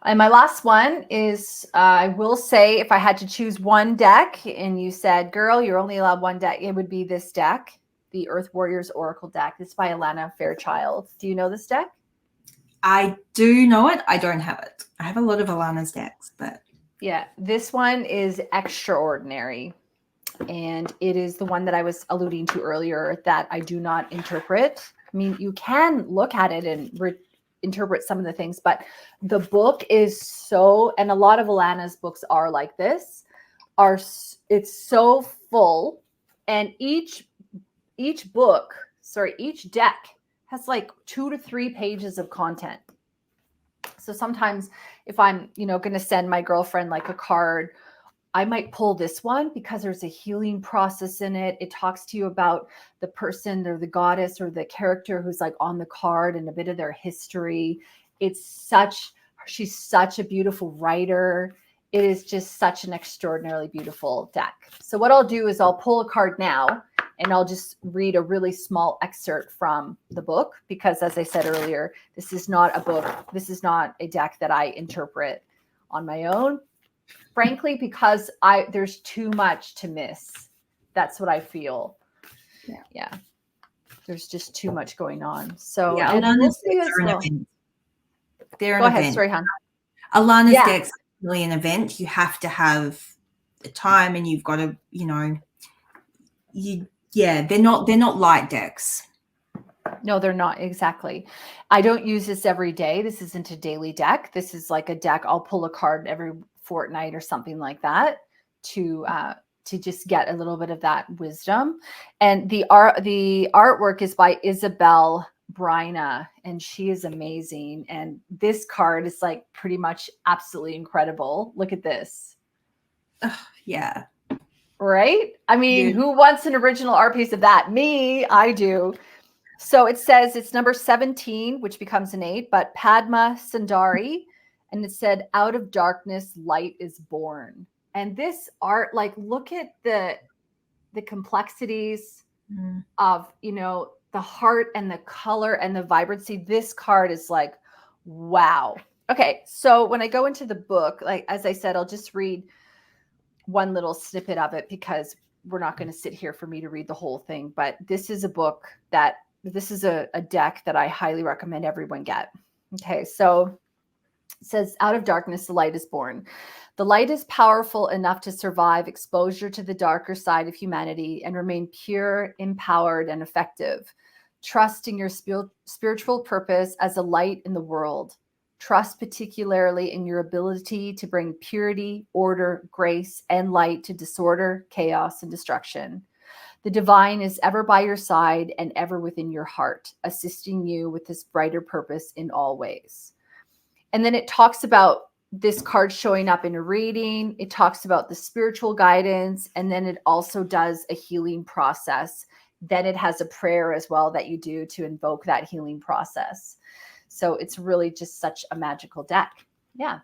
And my last one is, I will say, if I had to choose one deck and you said, girl, you're only allowed one deck, it would be this deck, the Earth Warriors Oracle deck. It's by Alana Fairchild. Do you know this deck? I do know it. I don't have it. I have a lot of Alana's decks, but. Yeah, this one is extraordinary. And it is the one that I was alluding to earlier that I do not interpret. I mean, you can look at it and interpret some of the things, but the book is so, and a lot of Alana's books are like this, it's so full, and each deck has like 2 to 3 pages of content. So sometimes if I'm, going to send my girlfriend like a card, I might pull this one because there's a healing process in it. It talks to you about the person or the goddess or the character who's like on the card and a bit of their history. She's such a beautiful writer. It is just such an extraordinarily beautiful deck. So what I'll do is I'll pull a card now and I'll just read a really small excerpt from the book because, as I said earlier, this is not a book. This is not a deck that I interpret on my own. Frankly, because there's too much to miss. That's what I feel. Yeah. There's just too much going on. So yeah, Alana's they're Go an ahead, event. sorry, hon. Alana's deck's really an event. You have to have the time, and you've got to, they're not light decks. No, they're not. Exactly. I don't use this every day. This isn't a daily deck. This is like a deck. I'll pull a card every fortnight or something like that to just get a little bit of that wisdom. And the artwork is by Isabel Bryna, and she is amazing. And this card is like pretty much absolutely incredible. Look at this. Yeah. Right? I mean, who wants an original art piece of that? Me, I do. So it says it's number 17, which becomes an 8, but Padma Sundari. And it said, out of darkness, light is born. And this art, like, look at the complexities of, the heart and the color and the vibrancy. This card is like, wow. Okay. So when I go into the book, like, as I said, I'll just read one little snippet of it because we're not going to sit here for me to read the whole thing. But this is a deck that I highly recommend everyone get. Okay. So it says, out of darkness, the light is born. The light is powerful enough to survive exposure to the darker side of humanity and remain pure, empowered, and effective. Trust in your spiritual purpose as a light in the world. Trust particularly in your ability to bring purity, order, grace, and light to disorder, chaos, and destruction. The divine is ever by your side and ever within your heart, assisting you with this brighter purpose in all ways. And then it talks about this card showing up in a reading. It talks about the spiritual guidance, and then it also does a healing process. Then it has a prayer as well that you do to invoke that healing process. So it's really just such a magical deck. Yeah.